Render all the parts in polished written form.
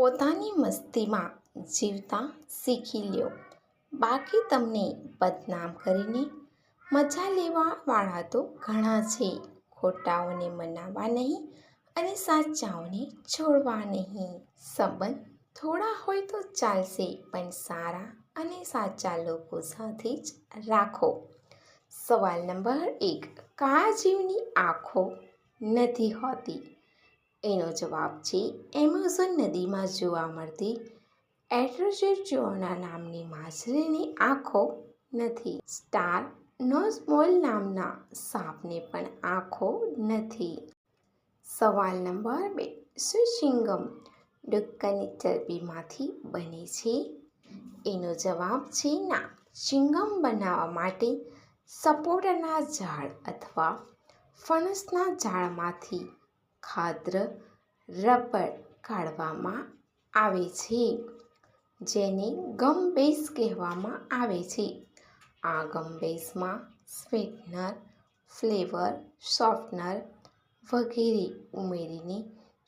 પોતાની મસ્તીમાં જીવતા શીખી લ્યો, બાકી તમને બદનામ કરીને મજા લેવાવાળા તો ઘણા છે. ખોટાઓને મનાવવા નહીં અને સાચાઓને છોડવા નહીં. સંબંધ થોડા હોય તો ચાલશે, પણ સારા અને સાચા લોકો સાથે જ રાખો. સવાલ નંબર 1. કયા જીવની આંખો નથી હોતી? એનો જવાબ છે એમેઝોન નદીમાં જોવા મળતી એટ્રોઝોચોના નામની માછલીની આંખો નથી. સ્ટાર નોઝ મોલ નામના સાપને પણ આંખો નથી. સવાલ નંબર 2. શું ચ્યુઇંગમ ડુક્કરની ચરબીમાંથી બને છે? એનો જવાબ છે ના. ચ્યુઇંગમ બનાવવા માટે સપોટાના ઝાડ અથવા ફણસના ઝાડમાંથી ખાદ્ય રબર કાઢવામાં આવે છે, જેને ગમ બેઝ કહેવામાં આવે છે. આ ગમ બેઝમાં સ્વીટનર, ફ્લેવર, સોફ્ટનર વગેરે ઉમેરીને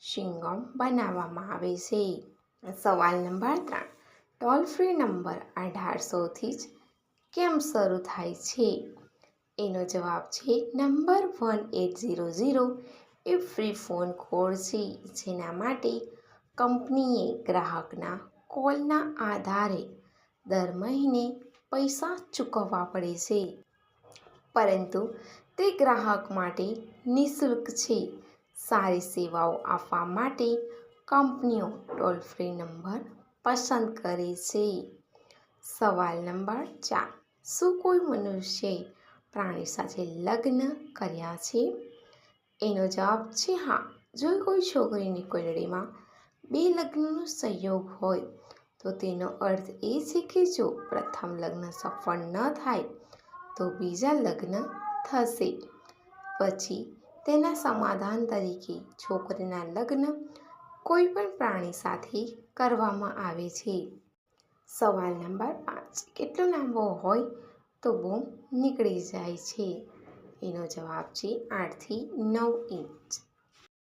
ચ્યુઇંગમ બનાવવામાં આવે છે. સવાલ નંબર 3. ટોલ ફ્રી નંબર 1800થી જ કેમ શરૂ થાય છે? એનો જવાબ છે નંબર 1800 એ ફ્રી ફોન કોડ છે, જેના માટે કંપનીએ ગ્રાહકના કોલના આધારે દર મહિને પૈસા ચૂકવવા પડે છે, પરંતુ તે ગ્રાહક માટે નિઃશુલ્ક છે. સારી સેવાઓ આપવા માટે કંપનીઓ ટોલ ફ્રી નંબર પસંદ કરે છે. સવાલ નંબર 4. શું કોઈ મનુષ્યએ પ્રાણી સાથે લગ્ન કર્યા છે? એનો જવાબ છે હા. જો કોઈ છોકરીની કુંડળીમાં 2 લગ્નનો સંયોગ હોય તો તેનો અર્થ એ છે કે જો પ્રથમ લગ્ન સફળ ન થાય તો બીજા લગ્ન થશે. પછી તેના સમાધાન તરીકે છોકરીના લગ્ન કોઈ પણ પ્રાણી સાથે કરવામાં આવે છે. સવાલ નંબર 5. કેટલો લાંબો હોય તો બૂમ નીકળી જાય છે? એનો જવાબ છે 8 થી 9 ઇંચ.